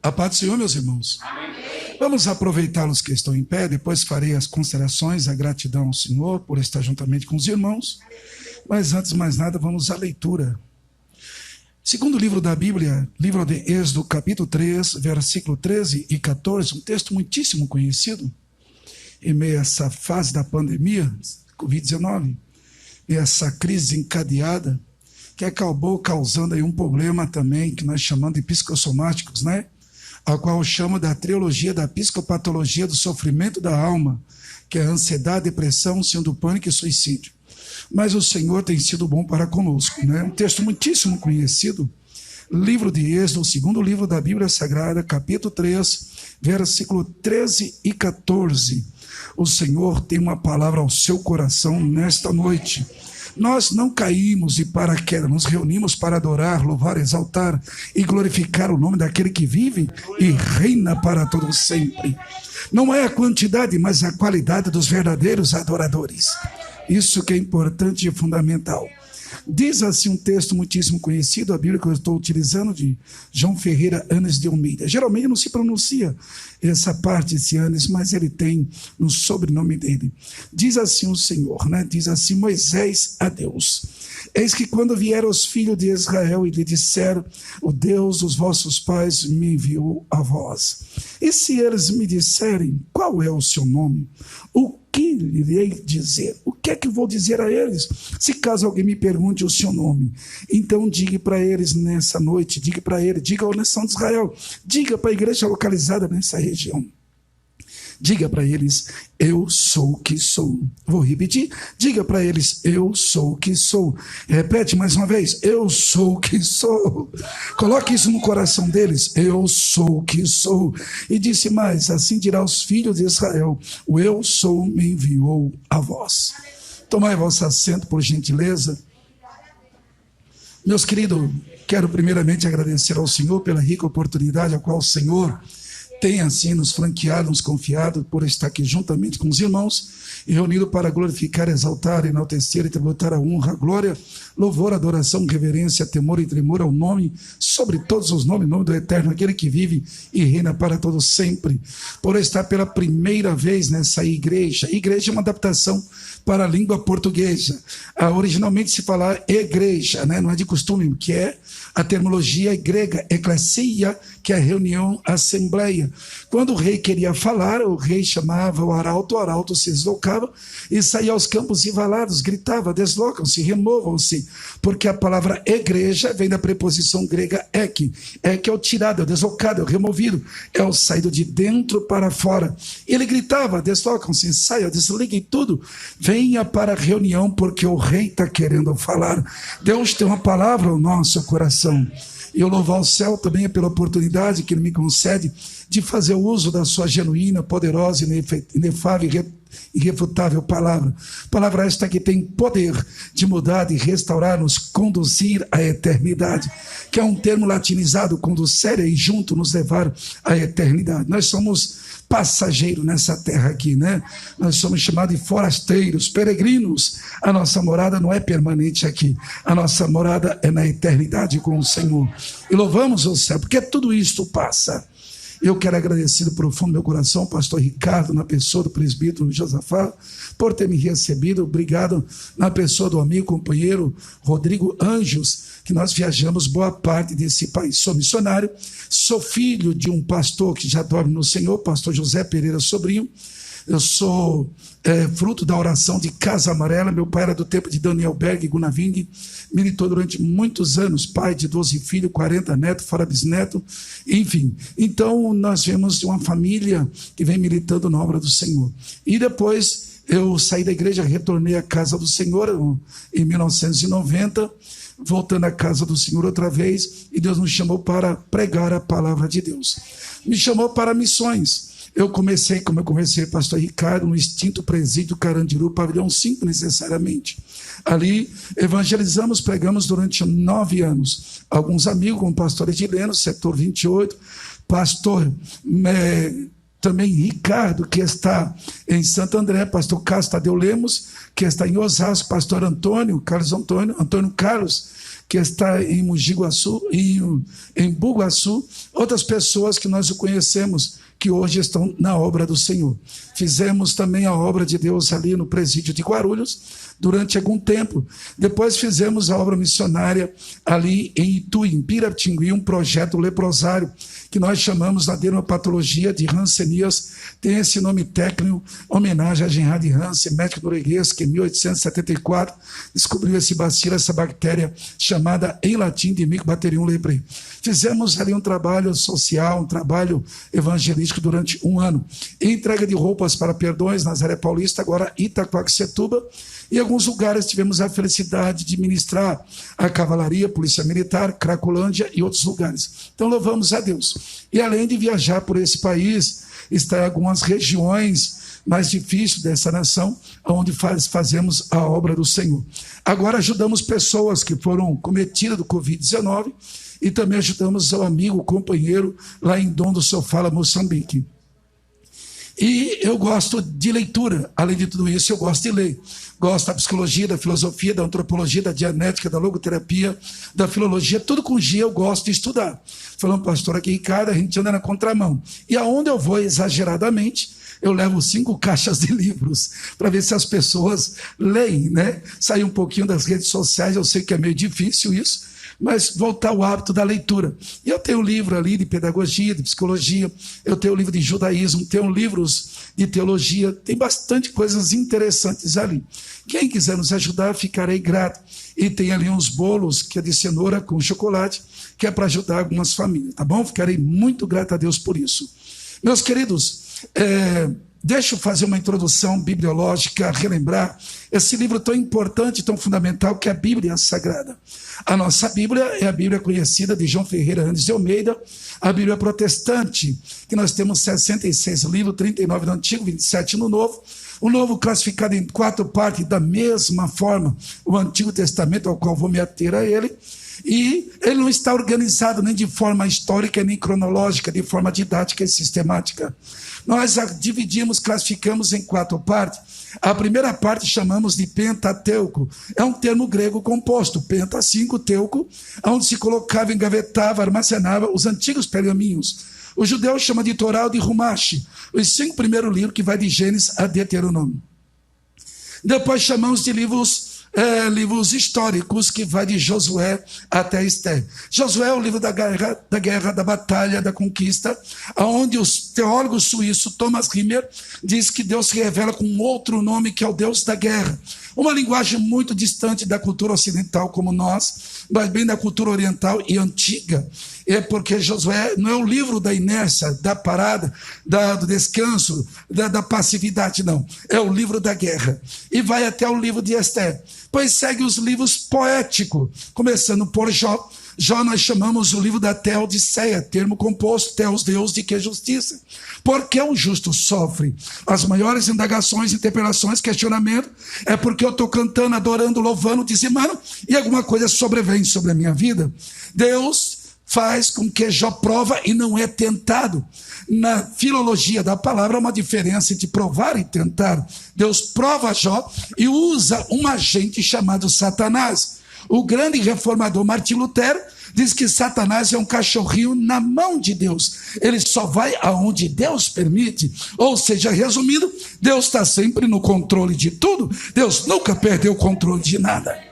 A paz do Senhor, meus irmãos. Vamos aproveitar os que estão em pé, depois farei as considerações, a gratidão ao Senhor por estar juntamente com os irmãos. Mas antes de mais nada, vamos à leitura. Segundo livro da Bíblia, livro de Êxodo, capítulo 3, versículo 13 e 14, um texto muitíssimo conhecido, em meio a essa fase da pandemia, Covid-19, e essa crise encadeada, que acabou causando aí um problema também, que nós chamamos de psicossomáticos, né? A qual eu chamo da trilogia da psicopatologia do sofrimento da alma, que é a ansiedade, depressão, síndrome do pânico e suicídio. Mas o Senhor tem sido bom para conosco, né? Um texto muitíssimo conhecido, livro de Êxodo, segundo livro da Bíblia Sagrada, capítulo 3, versículo 13 e 14. O Senhor tem uma palavra ao seu coração nesta noite. Nós não caímos de paraquedas, nos reunimos para adorar, louvar, exaltar e glorificar o nome daquele que vive e reina para todo sempre. Não é a quantidade, mas a qualidade dos verdadeiros adoradores. Isso que é importante e fundamental. Diz assim um texto muitíssimo conhecido, a Bíblia que eu estou utilizando, de João Ferreira Anes de Almeida. Geralmente não se pronuncia essa parte desse Anes, mas ele tem no sobrenome dele. Diz assim o Senhor, né? Diz assim Moisés a Deus: eis que quando vieram os filhos de Israel e lhe disseram, o Deus dos vossos pais me enviou a vós. E se eles me disserem, qual é o seu nome? O que lhe irei dizer? O que é que vou dizer a eles? Se caso alguém me pergunte o seu nome, então diga para eles nessa noite, diga para eles, diga à nação de Israel, diga para a igreja localizada nessa região. Diga para eles, eu sou o que sou. Vou repetir, diga para eles, eu sou o que sou. Repete mais uma vez, eu sou o que sou. Coloque isso no coração deles, eu sou o que sou. E disse mais, assim dirá aos filhos de Israel, o eu sou me enviou a vós. Tomai vosso assento, por gentileza. Meus queridos, quero primeiramente agradecer ao Senhor pela rica oportunidade a qual o Senhor tem assim nos flanqueado, nos confiado por estar aqui juntamente com os irmãos e reunido para glorificar, exaltar, enaltecer e tributar a honra, a glória, louvor, adoração, reverência, temor e tremor ao nome, sobre todos os nomes, nome do Eterno, aquele que vive e reina para todos sempre, por estar pela primeira vez nessa igreja. Igreja é uma adaptação para a língua portuguesa. Originalmente se fala igreja, né? Não é de costume, que é a terminologia grega, eclesia, que é a reunião, a assembleia. Quando o rei queria falar, o rei chamava o arauto se deslocava e saía aos campos e valados, gritava, deslocam-se, removam-se, porque a palavra igreja vem da preposição grega ek. Ek é o tirado, é o deslocado, é o removido, é o saído de dentro para fora. Ele gritava, deslocam-se, saiam, desliguem tudo, venha para a reunião, porque o rei está querendo falar. Deus tem uma palavra ao nosso coração. E eu louvo ao céu também pela oportunidade que Ele me concede de fazer o uso da sua genuína, poderosa, inefável e irrefutável palavra. Palavra esta que tem poder de mudar, de restaurar, nos conduzir à eternidade, que é um termo latinizado, conduzir e junto nos levar à eternidade. Nós somos passageiros nessa terra aqui, né? Nós somos chamados de forasteiros, peregrinos. A nossa morada não é permanente aqui. A nossa morada é na eternidade com o Senhor. E louvamos o céu, porque tudo isto passa. Eu quero agradecer do profundo do meu coração ao pastor Ricardo, na pessoa do presbítero Josafá, por ter me recebido. Obrigado na pessoa do amigo, companheiro Rodrigo Anjos, que nós viajamos boa parte desse país. Sou missionário, sou filho de um pastor que já dorme no Senhor, pastor José Pereira Sobrinho. Eu sou fruto da oração de Casa Amarela. Meu pai era do tempo de Daniel Berg Gunaving, militou durante muitos anos, pai de 12 filhos, 40 netos, fora bisneto, enfim. Então nós vemos de uma família que vem militando na obra do Senhor. E depois eu saí da igreja, retornei à casa do Senhor em 1990, voltando à casa do Senhor outra vez, e Deus nos chamou para pregar a palavra de Deus. Me chamou para missões. Eu comecei, como eu comecei, pastor Ricardo, no extinto presídio Carandiru, pavilhão 5, necessariamente. Ali evangelizamos, pregamos durante 9 anos. Alguns amigos, como o pastor Edileno, setor 28, pastor também Ricardo, que está em Santo André, pastor Carlos Tadeu Lemos, que está em Osasco, pastor Antônio Carlos, que está em Mogi Guaçu, em Bugaçu, outras pessoas que nós o conhecemos, que hoje estão na obra do Senhor. Fizemos também a obra de Deus ali no presídio de Guarulhos, durante algum tempo. Depois fizemos a obra missionária ali em Itu, em Piratingui, um projeto leprosário, que nós chamamos na dermatologia de Hanseníase, tem esse nome técnico, homenagem a Gerhard Hansen, médico norueguês, que em 1874 descobriu esse bacilo, essa bactéria chamada em latim de Mycobacterium leprae. Fizemos ali um trabalho social, um trabalho evangelístico durante um ano. Entrega de roupas para Perdões, Nazaré Paulista, agora Itaquaquecetuba. Em alguns lugares tivemos a felicidade de ministrar a cavalaria, polícia militar, Cracolândia e outros lugares. Então louvamos a Deus. E além de viajar por esse país, está em algumas regiões mais difíceis dessa nação, onde fazemos a obra do Senhor. Agora ajudamos pessoas que foram cometidas do Covid-19 e também ajudamos o amigo, o companheiro, lá em Dom do Sofala, Moçambique. E eu gosto de leitura, além de tudo isso, eu gosto de ler. Gosto da psicologia, da filosofia, da antropologia, da dianética, da logoterapia, da filologia, tudo com G eu gosto de estudar. Falando, pastor, aqui em casa a gente anda na contramão. E aonde eu vou exageradamente, eu levo 5 caixas de livros para ver se as pessoas leem, né? Sair um pouquinho das redes sociais, eu sei que é meio difícil isso, mas voltar ao hábito da leitura. E eu tenho um livro ali de pedagogia, de psicologia, eu tenho um livro de judaísmo, tenho livros de teologia, tem bastante coisas interessantes ali. Quem quiser nos ajudar, ficarei grato. E tem ali uns bolos, que é de cenoura com chocolate, que é para ajudar algumas famílias, tá bom? Ficarei muito grato a Deus por isso. Meus queridos, deixa eu fazer uma introdução bibliológica, relembrar esse livro tão importante, tão fundamental, que é a Bíblia Sagrada. A nossa Bíblia é a Bíblia conhecida de João Ferreira Andes de Almeida, a Bíblia protestante, que nós temos 66 livros, 39 no Antigo, 27 no Novo. O Novo classificado em 4 partes, da mesma forma, o Antigo Testamento, ao qual vou me ater a ele. E ele não está organizado nem de forma histórica, nem cronológica, de forma didática e sistemática. Nós dividimos, classificamos em 4 partes. A primeira parte chamamos de Pentateuco. É um termo grego composto, penta, 5, teuco, onde se colocava, engavetava, armazenava os antigos pergaminhos. O judeu chama de Torá de Rumash, os 5 primeiros livros que vai de Gênesis a Deuteronômio. Depois chamamos de livros históricos, que vai de Josué até Esther. Josué é o livro da guerra, da batalha, da conquista, onde os teólogos suíços Thomas Rimmer diz que Deus se revela com um outro nome, que é o Deus da guerra. Uma linguagem muito distante da cultura ocidental como nós, mas bem da cultura oriental e antiga. É porque Josué não é o livro da inércia, da parada, do descanso, da passividade, não. É o livro da guerra. E vai até o livro de Esther. Pois segue os livros poéticos, começando por Jó. Jó nós chamamos o livro da Teodiceia, termo composto, Teos, Deus, de que justiça. Porque o justo sofre as maiores indagações, interpelações, questionamentos, é porque eu estou cantando, adorando, louvando, dizimando, e alguma coisa sobrevém sobre a minha vida. Deus faz com que Jó prova e não é tentado. Na filologia da palavra há uma diferença entre provar e tentar. Deus prova Jó e usa um agente chamado Satanás. O grande reformador Martim Lutero diz que Satanás é um cachorrinho na mão de Deus. Ele só vai aonde Deus permite. Ou seja, resumindo, Deus está sempre no controle de tudo. Deus nunca perdeu o controle de nada.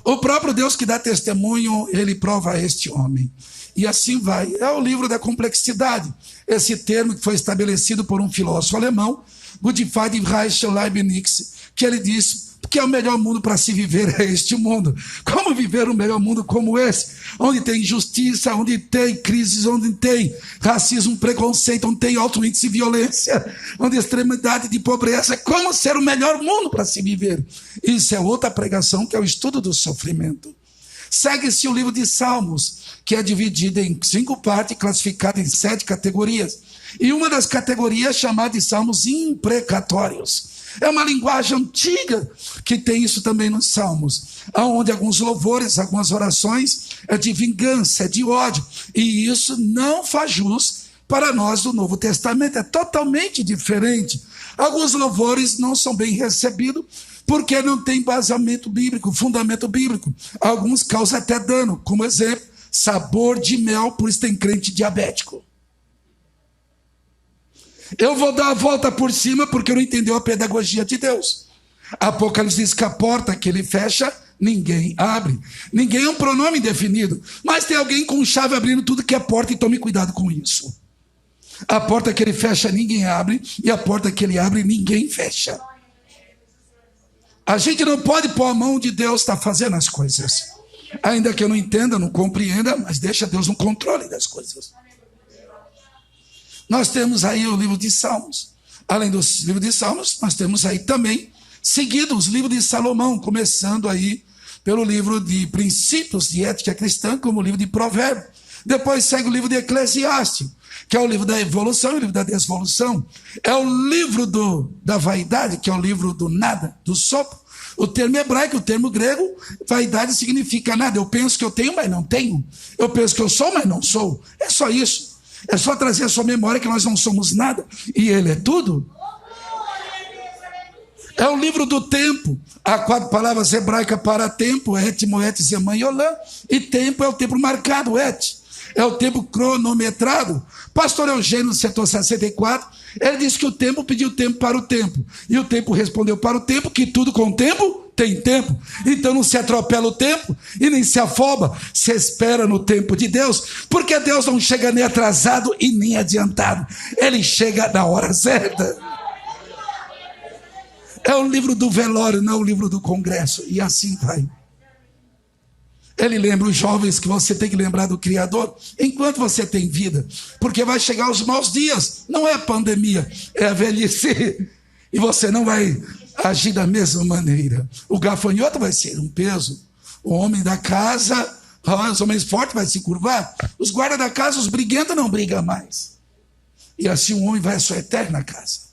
O próprio Deus que dá testemunho, ele prova a este homem. E assim vai. É o livro da complexidade. Esse termo que foi estabelecido por um filósofo alemão, Gottfried Reich Leibniz, que ele diz que é o melhor mundo para se viver é este mundo. Como viver um melhor mundo como esse? Onde tem injustiça, onde tem crises, onde tem racismo, preconceito, onde tem alto índice de violência, onde extremidade de pobreza. Como ser o melhor mundo para se viver? Isso é outra pregação, que é o estudo do sofrimento. Segue-se o livro de Salmos, que é dividido em 5 partes, classificado em 7 categorias. E uma das categorias é chamada de Salmos imprecatórios. É uma linguagem antiga que tem isso também nos Salmos, onde alguns louvores, algumas orações é de vingança, é de ódio. E isso não faz jus para nós do Novo Testamento, é totalmente diferente. Alguns louvores não são bem recebidos Porque não tem embasamento bíblico, fundamento bíblico. Alguns causam até dano. Como exemplo, sabor de mel, por isso tem crente diabético. Eu vou dar a volta por cima porque eu não entendeu a pedagogia de Deus. Apocalipse diz que a porta que ele fecha, ninguém abre. Ninguém é um pronome indefinido. Mas tem alguém com chave abrindo tudo que é porta e tome cuidado com isso. A porta que ele fecha, ninguém abre. E a porta que ele abre, ninguém fecha. A gente não pode pôr a mão de Deus está fazendo as coisas. Ainda que eu não entenda, não compreenda, mas deixa Deus no controle das coisas. Nós temos aí o livro de Salmos. Além do livro de Salmos, nós temos aí também, seguido, os livros de Salomão, começando aí pelo livro de Princípios de Ética Cristã, como o livro de Provérbios. Depois segue o livro de Eclesiastes, que é o livro da evolução e o livro da desvolução. É o livro da vaidade, que é o livro do nada, do sopro. O termo hebraico, o termo grego, vaidade significa nada. Eu penso que eu tenho, mas não tenho. Eu penso que eu sou, mas não sou. É só isso. É só trazer a sua memória que nós não somos nada. E Ele é tudo. É o livro do tempo. Há 4 palavras hebraicas para tempo. Et, moed, zeman e olã. E tempo é o tempo marcado, et. É o tempo cronometrado. Pastor Eugênio, no setor 64, ele disse que o tempo pediu tempo para o tempo. E o tempo respondeu para o tempo que tudo com tempo tem tempo. Então não se atropela o tempo e nem se afoba. Se espera no tempo de Deus. Porque Deus não chega nem atrasado e nem adiantado. Ele chega na hora certa. É o livro do velório, não o livro do congresso. E assim vai. Ele lembra os jovens que você tem que lembrar do Criador enquanto você tem vida. Porque vai chegar os maus dias. Não é a pandemia, é a velhice. E você não vai agir da mesma maneira. O gafanhoto vai ser um peso. O homem da casa, os homens fortes vai se curvar. Os guardas da casa, os briguentos não brigam mais. E assim o homem vai à sua eterna casa.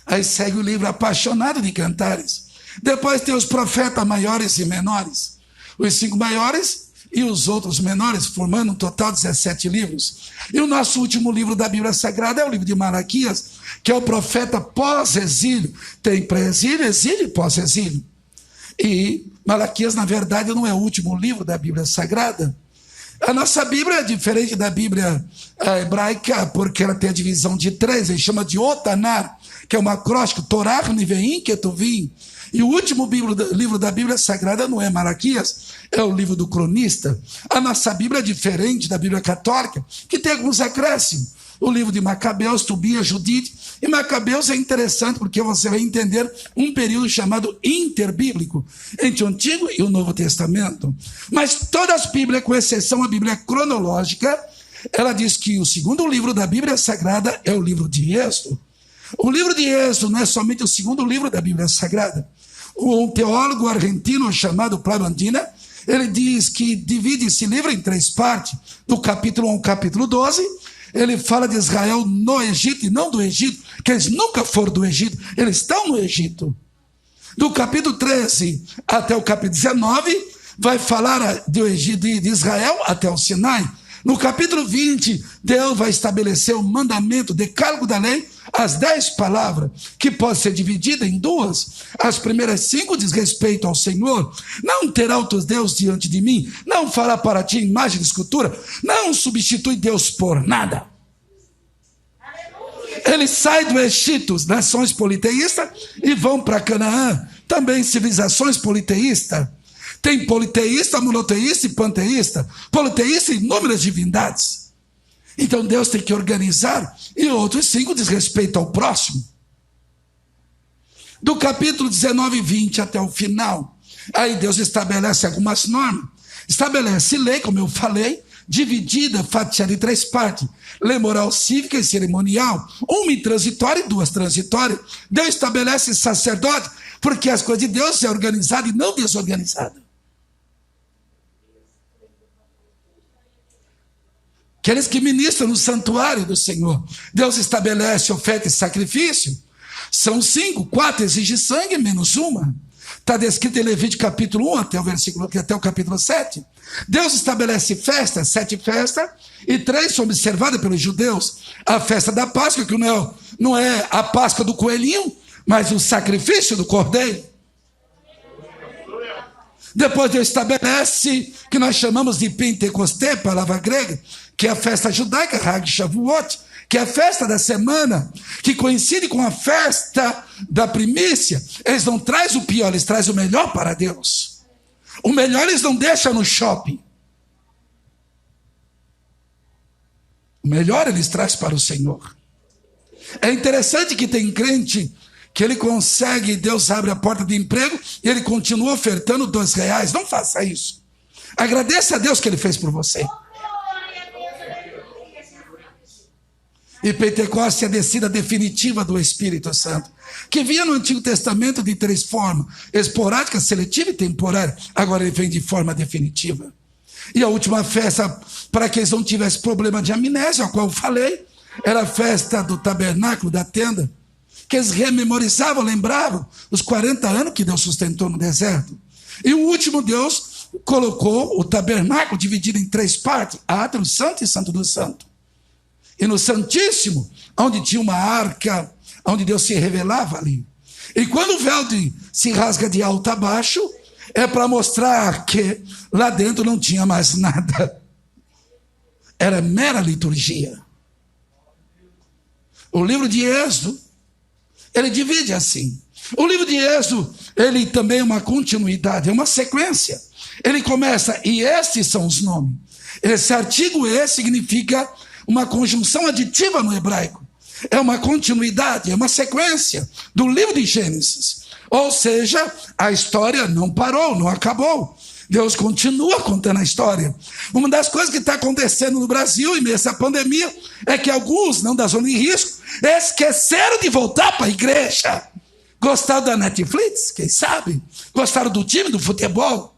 Aí segue o livro Apaixonado de Cantares. Depois tem os profetas maiores e menores. Os 5 maiores e os outros menores, formando um total de 17 livros. E o nosso último livro da Bíblia Sagrada é o livro de Malaquias, que é o profeta pós-exílio. Tem pré-exílio, exílio e pós-exílio. E Malaquias, na verdade, não é o último livro da Bíblia Sagrada. A nossa Bíblia é diferente da Bíblia hebraica, porque ela tem a divisão de 3, ele chama de Otanar, que é um acróstico, Torá, Niveim, Ketuvim. E o último livro da Bíblia Sagrada não é Malaquias, é o livro do cronista. A nossa Bíblia é diferente da Bíblia católica, que tem alguns acréscimos. O livro de Macabeus, Tobias, Judite. E Macabeus é interessante porque você vai entender um período chamado interbíblico, entre o Antigo e o Novo Testamento. Mas todas as Bíblias, com exceção a Bíblia cronológica, ela diz que o segundo livro da Bíblia Sagrada é o livro de Êxodo. O livro de Êxodo não é somente o segundo livro da Bíblia Sagrada. Um teólogo argentino chamado Plavandina, ele diz que divide esse livro em 3 partes. Do capítulo 1 ao capítulo 12, ele fala de Israel no Egito e não do Egito, que eles nunca foram do Egito, eles estão no Egito. Do capítulo 13 até o capítulo 19, vai falar de Israel até o Sinai. No capítulo 20, Deus vai estabelecer o mandamento, o decálogo da lei, as 10 palavras, que pode ser dividida em 2. As primeiras 5 diz respeito ao Senhor. Não terá outros deuses diante de mim. Não fará para ti imagem de escultura. Não substitui Deus por nada. Eles saem do Egito, nações politeístas, e vão para Canaã. Também civilizações politeístas. Tem politeísta, monoteísta e panteísta. Politeísta e inúmeras divindades. Então Deus tem que organizar. E outros 5 diz respeito ao próximo. Do capítulo 19 e 20 até o final. Aí Deus estabelece algumas normas. Estabelece lei, como eu falei, dividida, fatiada em 3 partes. Lei moral, cívica e cerimonial. 1 intransitória e 2 transitórias. Deus estabelece sacerdote, porque as coisas de Deus é organizada e não desorganizada. Aqueles que ministram no santuário do Senhor. Deus estabelece oferta e sacrifício. São 5, 4 exige sangue, menos 1. Está descrito em Levítico capítulo 1 até o capítulo 7. Deus estabelece festas, 7 festas, e 3 são observadas pelos judeus. A festa da Páscoa, que não é a Páscoa do coelhinho, mas o sacrifício do cordeiro. Depois Deus estabelece que nós chamamos de Pentecosté, palavra grega, que é a festa judaica, Hag Shavuot, que é a festa da semana, que coincide com a festa da primícia. Eles não trazem o pior, eles trazem o melhor para Deus. O melhor eles não deixam no shopping. O melhor eles trazem para o Senhor. É interessante que tem crente que ele consegue, Deus abre a porta de emprego e ele continua ofertando R$2. Não faça isso. Agradeça a Deus que ele fez por você. E Pentecostes é a descida definitiva do Espírito Santo, que vinha no Antigo Testamento de 3 formas: esporádica, seletiva e temporária. Agora ele vem de forma definitiva. E a última festa, para que eles não tivessem problema de amnésia, a qual eu falei, era a festa do tabernáculo, da tenda, que eles rememorizavam, lembravam os 40 anos que Deus sustentou no deserto. E o último, Deus colocou o tabernáculo dividido em 3 partes: átrio, santo e santo do santo. E no Santíssimo, onde tinha uma arca, onde Deus se revelava ali. E quando o véu se rasga de alto a baixo, é para mostrar que lá dentro não tinha mais nada. Era mera liturgia. O livro de Êxodo, ele divide assim. O livro de Êxodo, ele também é uma continuidade, é uma sequência. Ele começa, e estes são os nomes. Esse artigo E significa uma conjunção aditiva no hebraico. É uma continuidade, é uma sequência do livro de Gênesis. Ou seja, a história não parou, não acabou. Deus continua contando a história. Uma das coisas que está acontecendo no Brasil, em meio a essa pandemia, é que alguns, não da zona de risco, esqueceram de voltar para a igreja. Gostaram da Netflix, quem sabe? Gostaram do time, do futebol?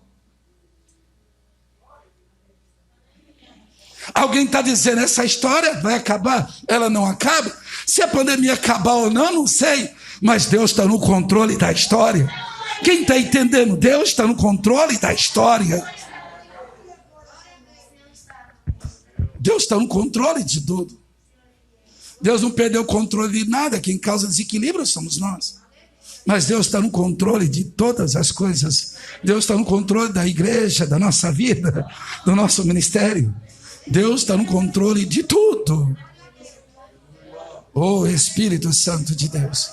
Alguém está dizendo, essa história vai acabar? Ela não acaba? Se a pandemia acabar ou não, não sei. Mas Deus está no controle da história. Quem está entendendo? Deus está no controle da história. Deus está no controle de tudo. Deus não perdeu o controle de nada. Quem causa desequilíbrio somos nós. Mas Deus está no controle de todas as coisas. Deus está no controle da igreja, da nossa vida, do nosso ministério. Deus está no controle de tudo. Oh, Espírito Santo de Deus.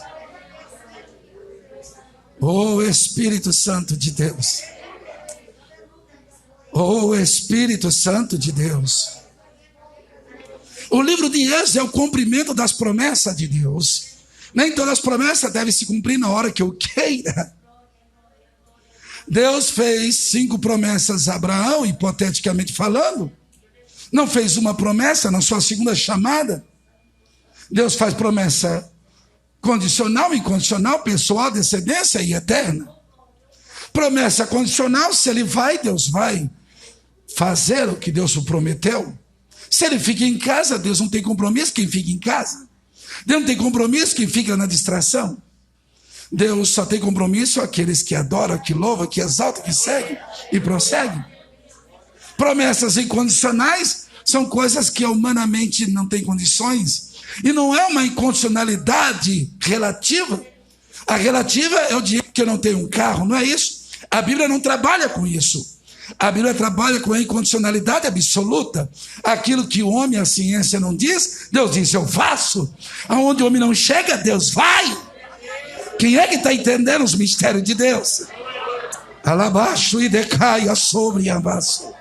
Oh, Espírito Santo de Deus. Oh, Espírito Santo de Deus. O livro de Êxodo é o cumprimento das promessas de Deus. Nem todas as promessas devem se cumprir na hora que eu queira. Deus fez 5 promessas a Abraão, hipoteticamente falando. Não fez uma promessa na sua segunda chamada. Deus faz promessa condicional, incondicional, pessoal, descendência e eterna. Promessa condicional: se ele vai, Deus vai fazer o que Deus o prometeu. Se ele fica em casa, Deus não tem compromisso quem fica em casa. Deus não tem compromisso quem fica na distração. Deus só tem compromisso aqueles que adoram, que louvam, que exaltam, que seguem e prosseguem. Promessas incondicionais são coisas que humanamente não têm condições. E não é uma incondicionalidade relativa. A relativa é o dia que eu não tenho um carro, não é isso? A Bíblia não trabalha com isso. A Bíblia trabalha com a incondicionalidade absoluta. Aquilo que o homem, a ciência não diz, Deus diz, eu faço. Aonde o homem não chega, Deus vai. Quem é que está entendendo os mistérios de Deus? Alabaixo e decaia sobre abaixo.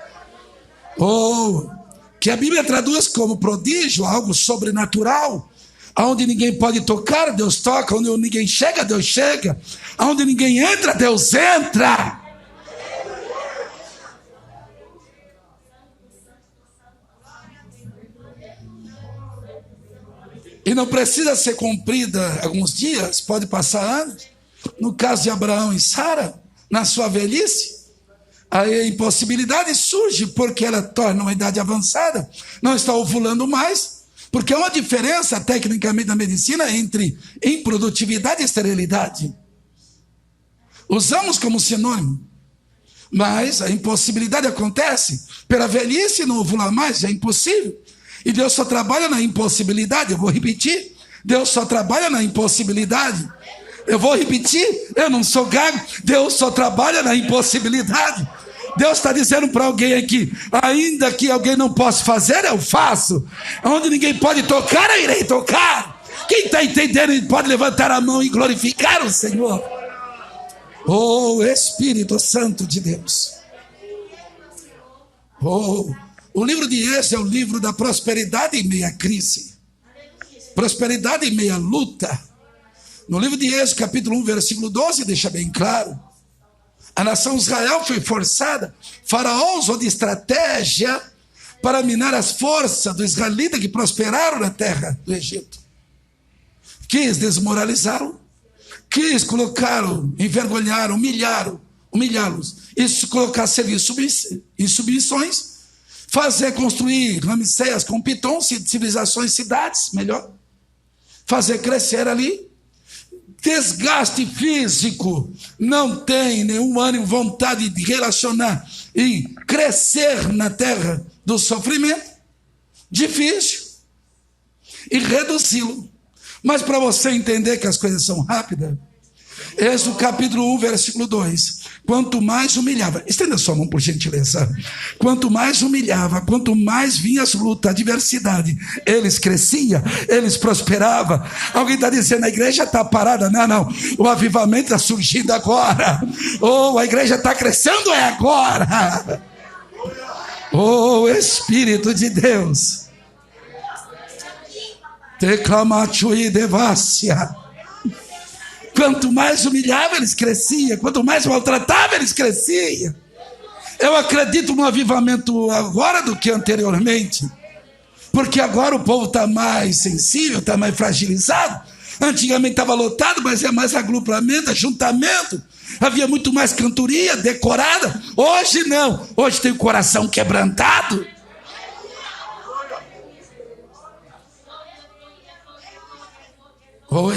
Oh, que a Bíblia traduz como prodígio, algo sobrenatural. Aonde ninguém pode tocar, Deus toca. Onde ninguém chega, Deus chega. Aonde ninguém entra, Deus entra. E não precisa ser cumprida alguns dias, pode passar anos. No caso de Abraão e Sara, na sua velhice, aí a impossibilidade surge porque ela torna uma idade avançada, não está ovulando mais, porque há uma diferença tecnicamente da medicina entre improdutividade e esterilidade. Usamos como sinônimo, mas a impossibilidade acontece pela velhice, não ovular mais, é impossível. E Deus só trabalha na impossibilidade, eu vou repetir, Deus só trabalha na impossibilidade. Eu vou repetir, eu não sou gago, Deus só trabalha na impossibilidade. Deus está dizendo para alguém aqui, ainda que alguém não possa fazer, eu faço. Onde ninguém pode tocar, eu irei tocar. Quem está entendendo pode levantar a mão e glorificar o Senhor. Oh, Espírito Santo de Deus. Oh, o livro de Êxodo é o livro da prosperidade em meia crise. Prosperidade em meia luta. No livro de Êxodo, capítulo 1, versículo 12, deixa bem claro. A nação Israel foi forçada. Faraó usou de estratégia para minar as forças dos israelitas que prosperaram na terra do Egito. Quis desmoralizá-lo. Quis colocá-lo, envergonhar, humilhá-los. Isso colocar serviço em submissões. Fazer construir Ramsés com Pitom, civilizações, cidades, melhor. Fazer crescer ali. Desgaste físico, não tem nenhum ânimo, vontade de relacionar e crescer na terra do sofrimento, difícil, e reduzi-lo. Mas para você entender que as coisas são rápidas, Êxodo capítulo 1, versículo 2, quanto mais humilhava, estenda sua mão por gentileza, quanto mais humilhava, quanto mais vinha as lutas, a adversidade, eles cresciam, eles prosperavam. Alguém está dizendo, a igreja está parada? Não, o avivamento está surgindo agora. A igreja está crescendo, é agora. Espírito de Deus, declamatui devassia. Quanto mais humilhava, eles cresciam. Quanto mais maltratava, eles cresciam. Eu acredito no avivamento agora do que anteriormente. Porque agora o povo está mais sensível, está mais fragilizado. Antigamente estava lotado, mas é mais agrupamento, ajuntamento. Havia muito mais cantoria decorada. Hoje não. Hoje tem o coração quebrantado.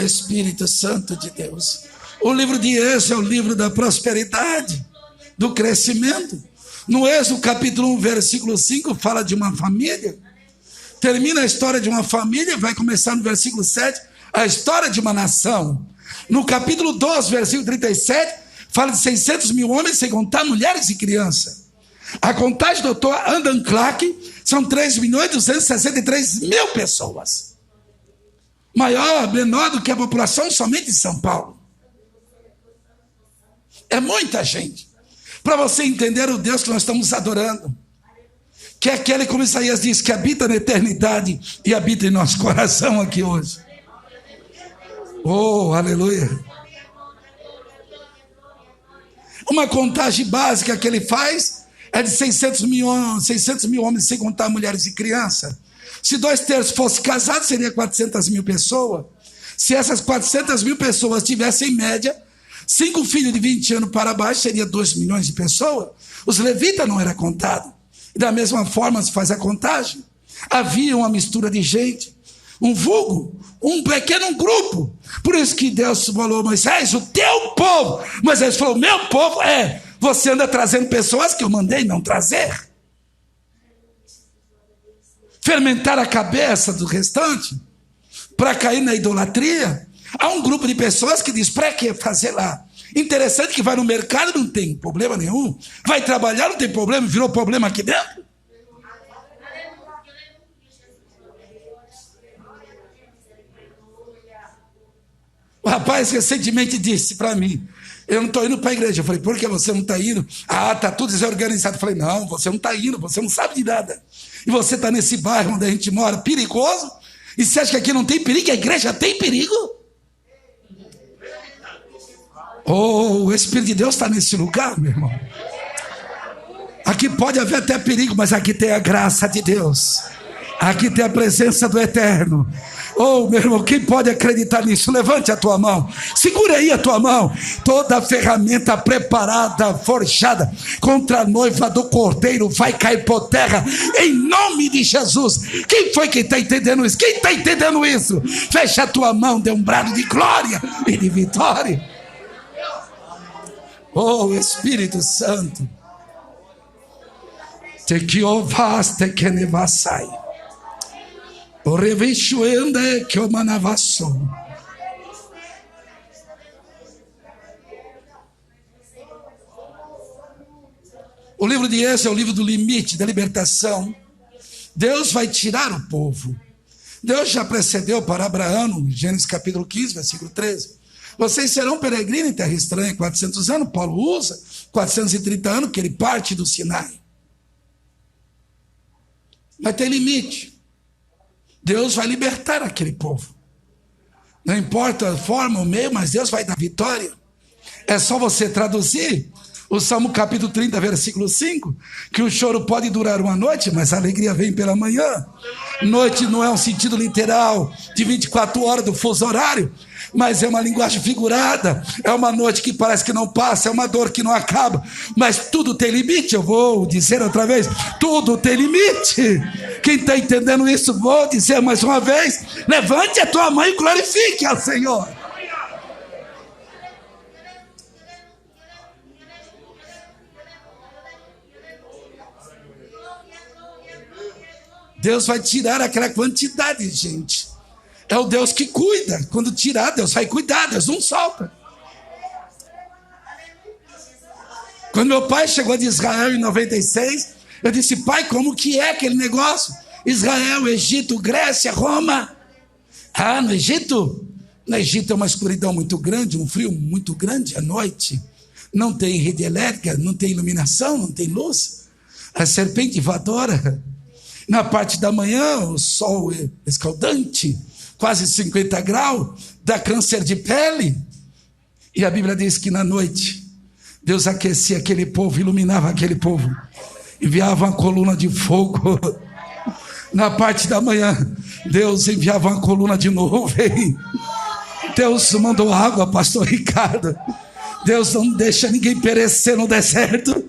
Espírito Santo de Deus. O livro de Êxodo é o livro da prosperidade, do crescimento. No Êxodo capítulo 1, versículo 5, fala de uma família. Termina a história de uma família, vai começar no versículo 7, a história de uma nação. No capítulo 12, versículo 37, fala de 600 mil homens, sem contar mulheres e crianças. A contagem do Dr. Adam Clark são 3.263.000 pessoas. Menor do que a população somente de São Paulo. É muita gente. Para você entender o Deus que nós estamos adorando, que é aquele, como Isaías diz, que habita na eternidade e habita em nosso coração aqui hoje. Aleluia. Uma contagem básica que ele faz é de 600 mil homens, sem contar mulheres e crianças. Se 2/3 fossem casados, seria 400 mil pessoas. Se essas 400 mil pessoas tivessem, em média, 5 filhos de 20 anos para baixo, seria 2 milhões de pessoas. Os levitas não eram contados. E da mesma forma se faz a contagem. Havia uma mistura de gente, um vulgo, um pequeno grupo. Por isso que Deus falou, Moisés, o teu povo. Moisés falou, meu povo você anda trazendo pessoas que eu mandei não trazer. Fermentar a cabeça do restante para cair na idolatria. Há um grupo de pessoas que diz, para que fazer lá? Interessante que vai no mercado, não tem problema nenhum. Vai trabalhar, não tem problema, virou problema aqui dentro. O rapaz recentemente disse para mim, eu não estou indo para a igreja. Eu falei, por que você não está indo? Está tudo desorganizado. Eu falei, não, você não está indo, você não sabe de nada. E você está nesse bairro onde a gente mora, perigoso, e você acha que aqui não tem perigo? A igreja tem perigo? O Espírito de Deus está nesse lugar, meu irmão. Aqui pode haver até perigo, mas aqui tem a graça de Deus. Aqui tem a presença do Eterno. Meu irmão, quem pode acreditar nisso? Levante a tua mão, segura aí a tua mão. Toda a ferramenta preparada, forjada contra a noiva do Cordeiro vai cair por terra, em nome de Jesus. Quem foi que está entendendo isso? Quem está entendendo isso? Fecha a tua mão, dê um brado de glória e de vitória. Espírito Santo, te que ovaste que nevassai. O revechuende que o manavassou. O livro de Êxodo é o livro do limite, da libertação. Deus vai tirar o povo. Deus já precedeu para Abraão, Gênesis capítulo 15, versículo 13. Vocês serão peregrinos em terra estranha, 400 anos. Paulo usa 430 anos que ele parte do Sinai. Mas tem limite. Deus vai libertar aquele povo. Não importa a forma, o meio, mas Deus vai dar vitória. É só você traduzir o Salmo capítulo 30, versículo 5, que o choro pode durar uma noite, mas a alegria vem pela manhã. Noite não é um sentido literal de 24 horas do fuso horário, mas é uma linguagem figurada. É uma noite que parece que não passa, é uma dor que não acaba, mas tudo tem limite. Eu vou dizer outra vez, tudo tem limite. Quem está entendendo isso, vou dizer mais uma vez: levante a tua mão e glorifique ao Senhor. Deus vai tirar aquela quantidade de gente. É o Deus que cuida. Quando tirar, Deus vai cuidar, Deus não solta. Quando meu pai chegou de Israel em 96, eu disse: pai, como que é aquele negócio? Israel, Egito, Grécia, Roma. Ah, no Egito? No Egito é uma escuridão muito grande, um frio muito grande à noite. Não tem rede elétrica, não tem iluminação, não tem luz. A serpente voadora. Na parte da manhã, o sol escaldante, quase 50 graus, dá câncer de pele. E a Bíblia diz que na noite, Deus aquecia aquele povo, iluminava aquele povo, enviava uma coluna de fogo. Na parte da manhã, Deus enviava uma coluna de nuvem. Deus mandou água, pastor Ricardo. Deus não deixa ninguém perecer no deserto.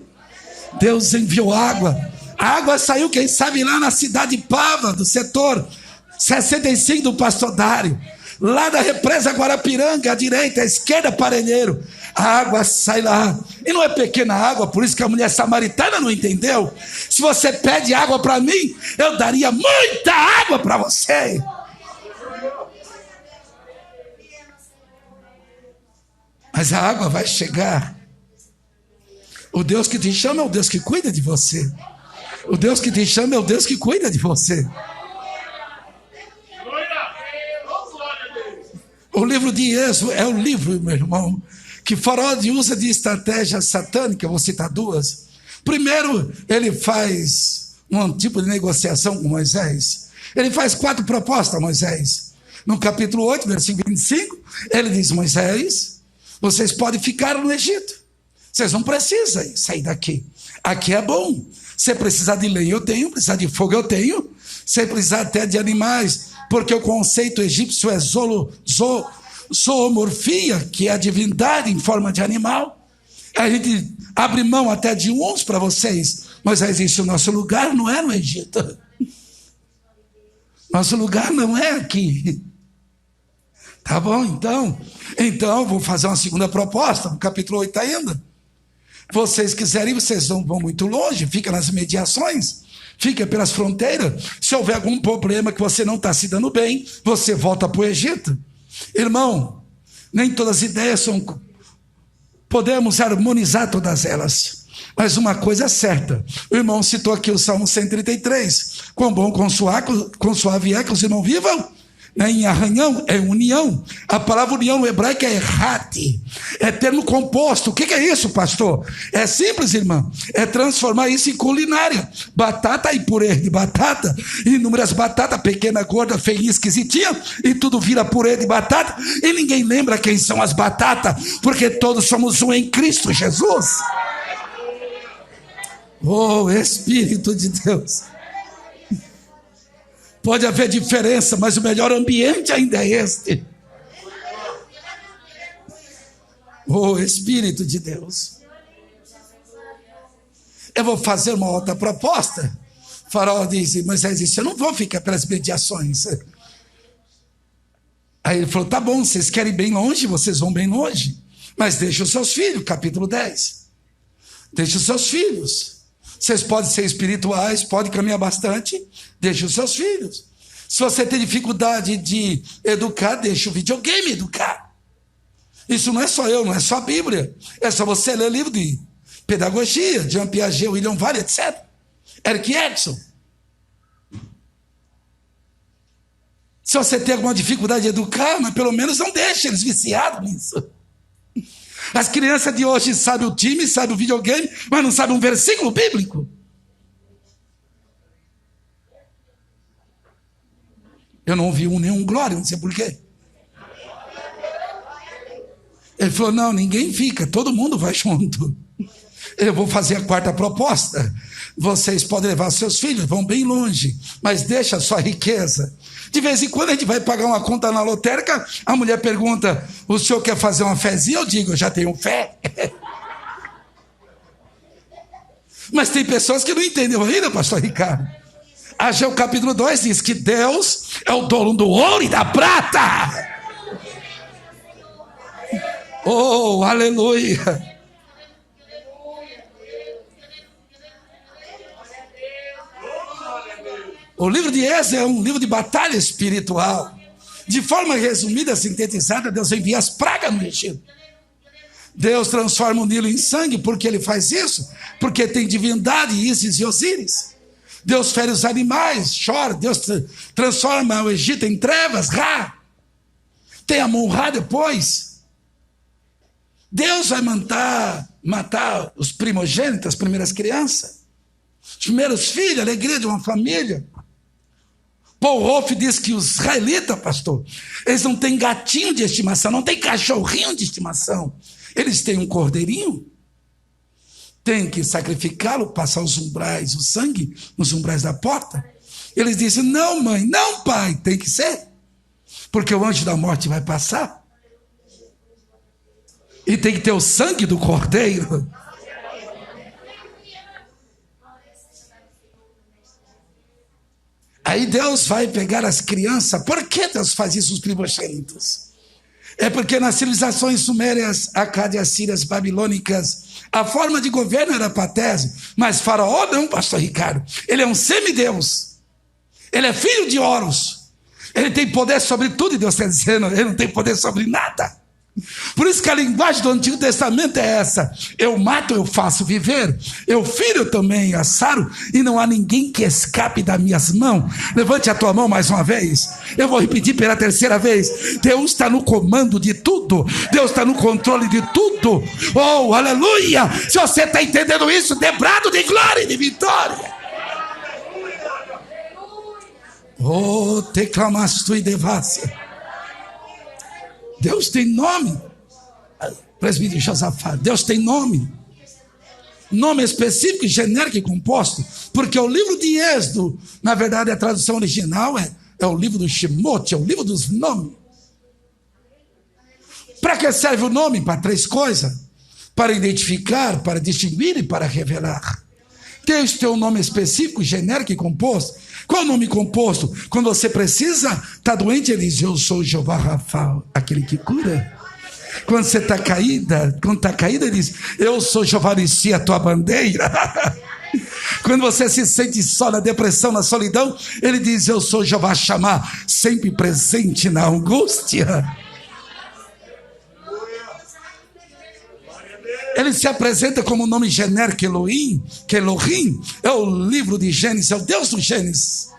Deus enviou água. A água saiu, quem sabe, lá na cidade de Pava, do setor 65 do pastor Dário. Lá da represa Guarapiranga, à direita, à esquerda, Parelheiro. A água sai lá. E não é pequena água, por isso que a mulher samaritana não entendeu. Se você pede água para mim, eu daria muita água para você. Mas a água vai chegar. O Deus que te chama é o Deus que cuida de você. O Deus que te chama é o Deus que cuida de você. O livro de Êxodo é o livro, meu irmão, que Faraó usa de estratégia satânica. Vou citar duas. Primeiro, ele faz um tipo de negociação com Moisés. Ele faz 4 propostas a Moisés. No capítulo 8, versículo 25, ele diz: Moisés, vocês podem ficar no Egito. Vocês não precisam sair daqui. Aqui é bom. Se precisar de lenha, eu tenho. Precisar de fogo, eu tenho. Se precisar até de animais, porque o conceito egípcio é zoomorfia, que é a divindade em forma de animal. A gente abre mão até de uns para vocês. Mas existe o nosso lugar, não é no Egito. Nosso lugar não é aqui. Tá bom, então? Então, vou fazer uma segunda proposta, no capítulo 8 ainda. Vocês quiserem, vocês não vão muito longe, fica nas mediações, fica pelas fronteiras. Se houver algum problema que você não está se dando bem, você volta para o Egito. Irmão, nem todas as ideias são... Podemos harmonizar todas elas. Mas uma coisa é certa, o irmão citou aqui o Salmo 133. Quão bom, quão suave é que os irmãos vivam em arranhão, é união. A palavra união no hebraico é errate, é termo composto. O que é isso, pastor? É simples, irmão, é transformar isso em culinária. Batata e purê de batata, inúmeras batatas, pequena, gorda, feia, esquisitinha, e tudo vira purê de batata, e ninguém lembra quem são as batatas, porque todos somos um em Cristo Jesus. Oh, Espírito de Deus. Pode haver diferença, mas o melhor ambiente ainda é este. Oh, Espírito de Deus. Eu vou fazer uma outra proposta. O Faraó diz: Moisés disse, eu não vou ficar pelas mediações. Aí ele falou: tá bom, vocês querem ir bem longe, vocês vão bem longe. Mas deixa os seus filhos, capítulo 10. Deixa os seus filhos. Vocês podem ser espirituais, podem caminhar bastante, deixa os seus filhos. Se você tem dificuldade de educar, deixa o videogame educar. Isso não é só eu, não é só a Bíblia. É só você ler livro de Pedagogia, Jean Piaget, William Vale, etc. Eric Erickson. Se você tem alguma dificuldade de educar, mas pelo menos não deixe eles viciados nisso. As crianças de hoje sabem o time, sabem o videogame, mas não sabem um versículo bíblico. Eu não ouvi nenhum glória, não sei porquê. Ele falou, não, ninguém fica, todo mundo vai junto. Eu vou fazer a quarta proposta. Vocês podem levar seus filhos, vão bem longe, mas deixa a sua riqueza. De vez em quando a gente vai pagar uma conta na lotérica, a mulher pergunta, o senhor quer fazer uma fezinha? Eu digo, eu já tenho fé. Mas tem pessoas que não entendem ainda, pastor Ricardo. Ageu capítulo 2 diz que Deus é o dono do ouro e da prata. Oh, aleluia. O livro de Êxodo é um livro de batalha espiritual. De forma resumida, sintetizada, Deus envia as pragas no Egito. Deus transforma o Nilo em sangue. Por que ele faz isso? Porque tem divindade, Ísis e Osíris. Deus fere os animais, chora. Deus transforma o Egito em trevas, Ra. Tem Amon-Ra depois. Deus vai matar os primogênitos, as primeiras crianças. Os primeiros filhos, a alegria de uma família. Paul Rolfe diz que os israelitas, pastor, eles não têm gatinho de estimação, não têm cachorrinho de estimação. Eles têm um cordeirinho. Tem que sacrificá-lo, passar os umbrais, o sangue nos umbrais da porta. Eles dizem, não mãe, não pai, tem que ser. Porque o anjo da morte vai passar. E tem que ter o sangue do cordeiro. Aí Deus vai pegar as crianças. Por que Deus faz isso, os primogênitos? É porque nas civilizações sumérias, acádias, sírias, babilônicas, a forma de governo era patésio. Mas Faraó não, pastor Ricardo. Ele é um semideus. Ele é filho de Horus. Ele tem poder sobre tudo, e Deus está dizendo, ele não tem poder sobre nada. Por isso que a linguagem do Antigo Testamento é essa: eu mato, eu faço viver, eu firo também, assaro, e não há ninguém que escape das minhas mãos. Levante a tua mão mais uma vez. Eu vou repetir pela terceira vez. Deus está no comando de tudo, Deus está no controle de tudo. Oh, aleluia! Se você está entendendo isso, dê brado de glória e de vitória. Oh, te clamas tu e devassia. Deus tem nome. Presbítero Josafá, Deus tem nome. Nome específico, genérico e composto. Porque o livro de Êxodo, na verdade a tradução original é o livro do Shemot, é o livro dos nomes. Para que serve o nome? Para três coisas: para identificar, para distinguir e para revelar. Deus tem um nome específico, genérico e composto. Qual o nome composto? Quando você precisa, está doente, ele diz, eu sou Jeová Rafa, aquele que cura. Quando você está caída, ele diz, eu sou Jeová Nissi, a tua bandeira. Quando você se sente só na depressão, na solidão, ele diz, eu sou Jeová Shammah, sempre presente na angústia. Ele se apresenta como nome genérico Elohim, que Elohim é o livro de Gênesis, é o Deus do Gênesis.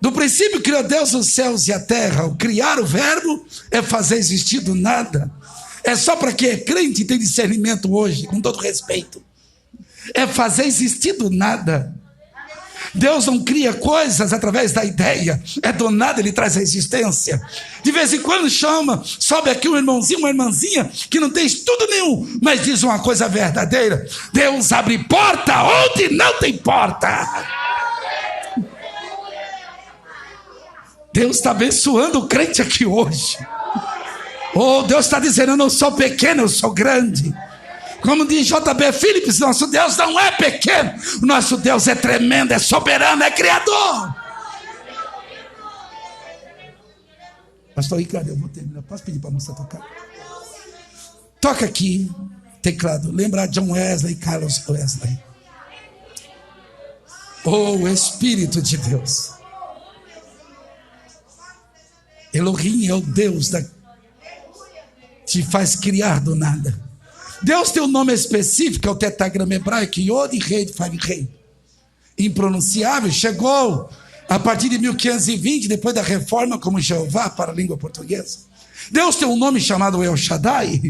Do princípio criou Deus os céus e a terra. O criar o verbo é fazer existir do nada. É só para quem é crente e tem discernimento hoje, com todo respeito. É fazer existir do nada. Deus não cria coisas através da ideia. É do nada, ele traz a existência. De vez em quando chama, sobe aqui um irmãozinho, uma irmãzinha que não tem estudo nenhum, mas diz uma coisa verdadeira: Deus abre porta onde não tem porta. Deus está abençoando o crente aqui hoje. Oh, Deus está dizendo, eu não sou pequeno, eu sou grande. Como diz J.B. Phillips, nosso Deus não é pequeno, o nosso Deus é tremendo, é soberano, é criador. Pastor Ricardo, eu vou terminar. Posso pedir para a moça tocar? Toca aqui, teclado. Lembra John Wesley, Carlos Wesley. Oh, o Espírito de Deus. Elohim é o Deus que te faz criar do nada. Deus tem um nome específico, é o tetragrama hebraico, Yod, Rei, Fave, Rei. Impronunciável, chegou a partir de 1520, depois da reforma, como Jeová para a língua portuguesa. Deus tem um nome chamado El Shaddai.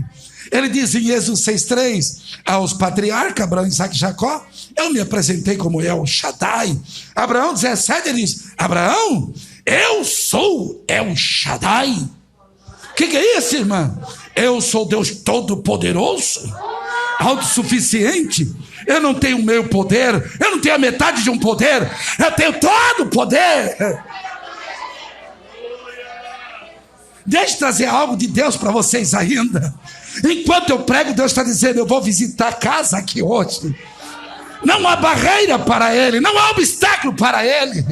Ele diz em Êxodo 6,3 aos patriarcas, Abraão, Isaac e Jacó, eu me apresentei como El Shaddai. Abraão 17, ele diz, Abraão, eu sou El Shaddai. O que é isso, irmã? Eu sou Deus Todo-Poderoso, autossuficiente. Eu não tenho meio poder, eu não tenho a metade de um poder, eu tenho todo o poder. Deixa eu trazer algo de Deus para vocês ainda. Enquanto eu prego, Deus está dizendo, eu vou visitar a casa aqui hoje. Não há barreira para Ele, não há obstáculo para Ele.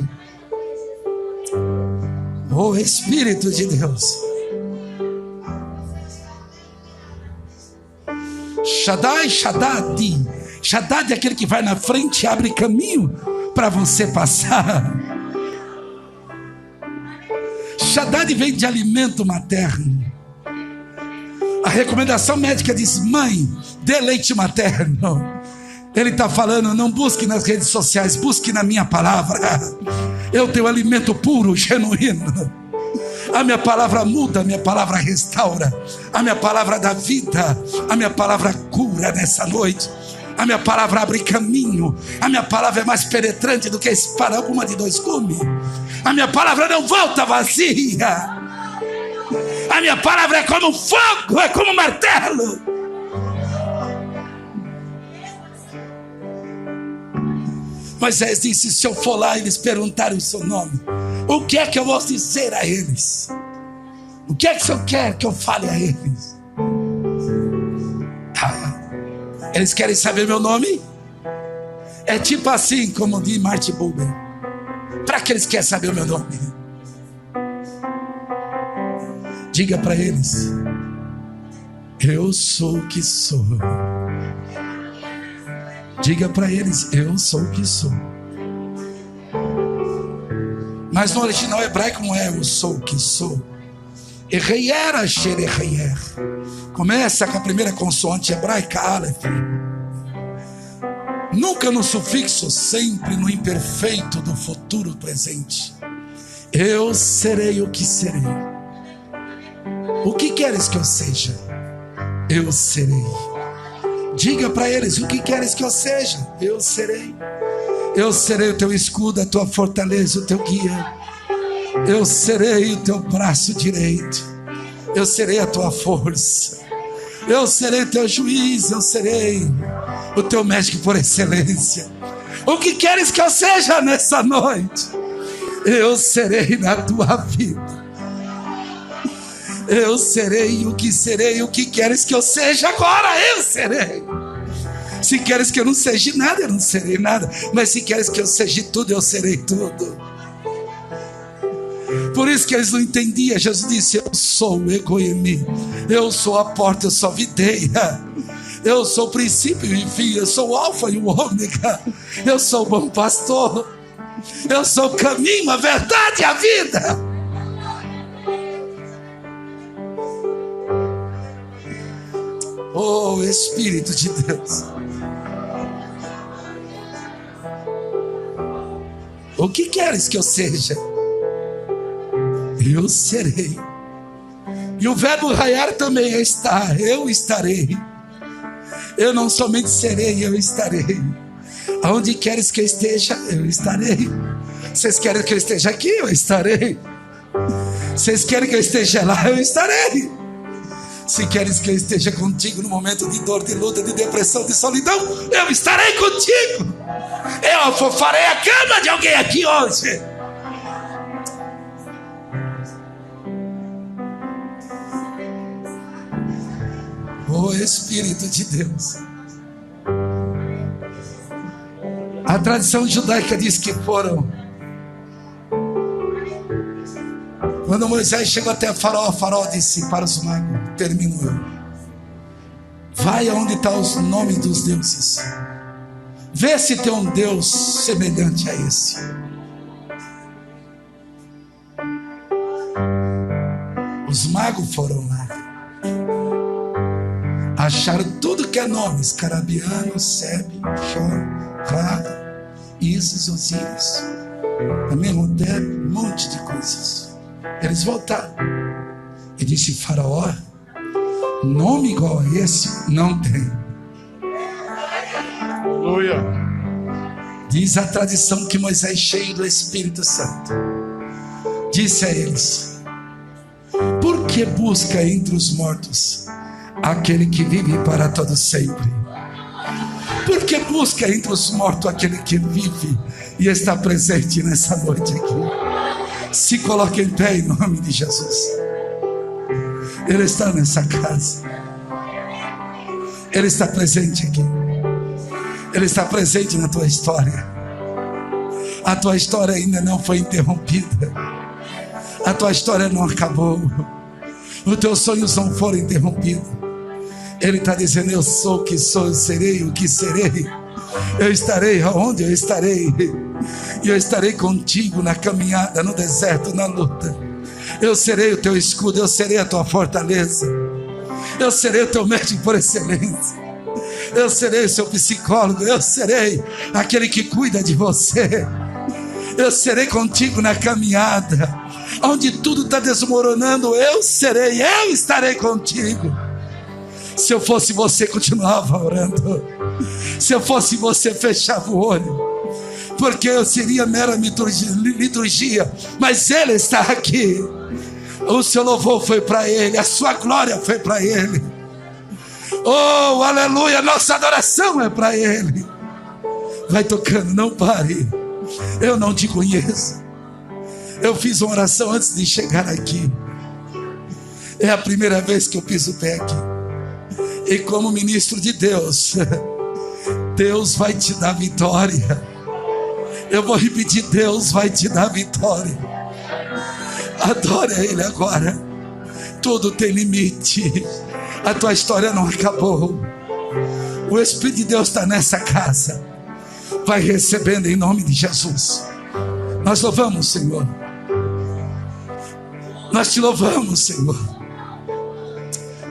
Oh Espírito de Deus. Shaddai, Shaddad. Shaddad é aquele que vai na frente e abre caminho para você passar. Shaddad vem de alimento materno. A recomendação médica diz, mãe, dê leite materno. Ele está falando, não busque nas redes sociais, busque na minha palavra. Eu tenho alimento puro, genuíno. A minha palavra muda, a minha palavra restaura, a minha palavra dá vida, a minha palavra cura nessa noite. A minha palavra abre caminho. A minha palavra é mais penetrante do que a espada alguma de dois gumes. A minha palavra não volta vazia. A minha palavra é como fogo, é como martelo. Moisés disse, se eu for lá e eles perguntarem o seu nome, o que é que eu vou dizer a eles? O que é que o Senhor quer que eu fale a eles? Eles querem saber meu nome? É tipo assim, como diz Martin Buber. Para que eles querem saber o meu nome? Diga para eles, eu sou o que sou. Diga para eles, eu sou o que sou. Mas no original hebraico não é eu sou o que sou. Erreier asher erreier. Começa com a primeira consoante hebraica, Aleph. Nunca no sufixo, sempre no imperfeito do futuro presente. Eu serei o que serei. O que queres que eu seja? Eu serei. Diga para eles, o que queres que eu seja? Eu serei. Eu serei o teu escudo, a tua fortaleza, o teu guia. Eu serei o teu braço direito. Eu serei a tua força. Eu serei o teu juiz. Eu serei o teu médico por excelência. O que queres que eu seja nessa noite? Eu serei na tua vida. Eu serei o que queres que eu seja agora, eu serei. Se queres que eu não seja nada, eu não serei nada. Mas se queres que eu seja tudo, eu serei tudo. Por isso que eles não entendiam. Jesus disse, eu sou o Egoimi. Eu sou a porta, eu sou a videira. Eu sou o princípio e o fim. Eu sou o alfa e o ômega. Eu sou o bom pastor. Eu sou o caminho, a verdade e a vida. Oh Espírito de Deus, o que queres que eu seja? Eu serei. E o verbo raiar também é estar. Eu estarei. Eu não somente serei, eu estarei. Aonde queres que eu esteja, eu estarei. Vocês querem que eu esteja aqui? Eu estarei. Vocês querem que eu esteja lá? Eu estarei. Se queres que eu esteja contigo no momento de dor, de luta, de depressão, de solidão, eu estarei contigo. Eu farei a cama de alguém aqui hoje. Oh Espírito de Deus. A tradição judaica diz que foram. Quando Moisés chegou até a Faraó disse para os magos, termino eu. Vai aonde estão os nomes dos deuses. Vê se tem um Deus semelhante a esse. Os magos foram lá. Acharam tudo que é nome: Escarabiano, Sebe, Xó, Ra, Isis, Osíris, Amenhotep, um monte de coisas. Eles voltaram e disse: Faraó, nome igual a esse não tem. Aleluia. Diz a tradição que Moisés, cheio do Espírito Santo, disse a eles: por que busca entre os mortos aquele que vive para todo sempre? Por que busca entre os mortos aquele que vive e está presente nessa noite aqui? Se coloque em pé em nome de Jesus. Ele está nessa casa. Ele está presente aqui. Ele está presente na tua história. A tua história ainda não foi interrompida. A tua história não acabou. Os teus sonhos não foram interrompidos. Ele está dizendo: eu sou o que sou, eu serei o que serei. Eu estarei aonde eu estarei. E eu estarei contigo na caminhada, no deserto, na luta. Eu serei o teu escudo, eu serei a tua fortaleza. Eu serei o teu médico por excelência. Eu serei o seu psicólogo. Eu serei aquele que cuida de você. Eu serei contigo na caminhada. Onde tudo está desmoronando, eu estarei contigo. Se eu fosse você, continuava orando. Se eu fosse você, fechava o olho, porque eu seria mera liturgia. Mas Ele está aqui. O seu louvor foi para Ele, a sua glória foi para Ele. Oh, aleluia, nossa adoração é para Ele. Vai tocando, não pare. Eu não te conheço. Eu fiz uma oração antes de chegar aqui. É a primeira vez que eu piso o pé aqui. E como ministro de Deus, Deus vai te dar vitória. Eu vou repetir: Deus vai te dar vitória. Adore a Ele agora. Tudo tem limite. A tua história não acabou. O Espírito de Deus está nessa casa. Vai recebendo em nome de Jesus. Nós louvamos, Senhor. Nós te louvamos, Senhor.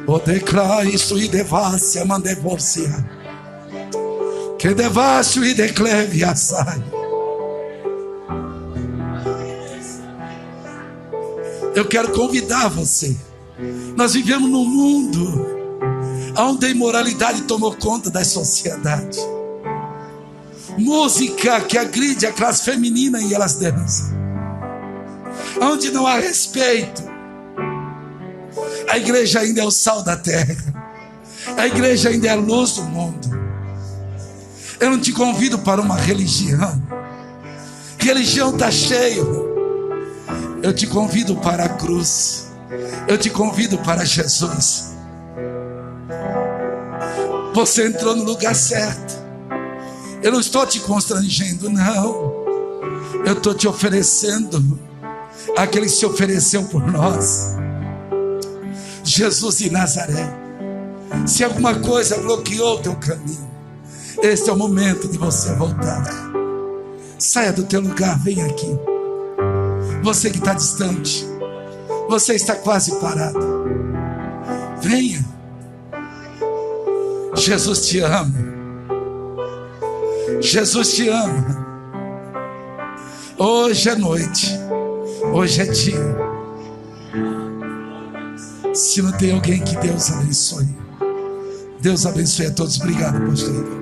O declare sui devassia mandevorsia. Que devassio e decleve assai. Eu quero convidar você. Nós vivemos num mundo onde a imoralidade tomou conta da sociedade. Música que agride a classe feminina e elas dançam. Onde não há respeito. A igreja ainda é o sal da terra. A igreja ainda é a luz do mundo. Eu não te convido para uma religião. Religião está cheio. Eu te convido para a cruz. Eu te convido para Jesus. Você entrou no lugar certo. Eu não estou te constrangendo, não. Eu estou te oferecendo aquele que se ofereceu por nós, Jesus de Nazaré. Se alguma coisa bloqueou o teu caminho, este é o momento de você voltar. Saia do teu lugar, vem aqui. Você que está distante, você está quase parado, venha. Jesus te ama. Jesus te ama. Hoje é noite, hoje é dia. Se não tem alguém, que Deus abençoe. Deus abençoe a todos. Obrigado, pastor.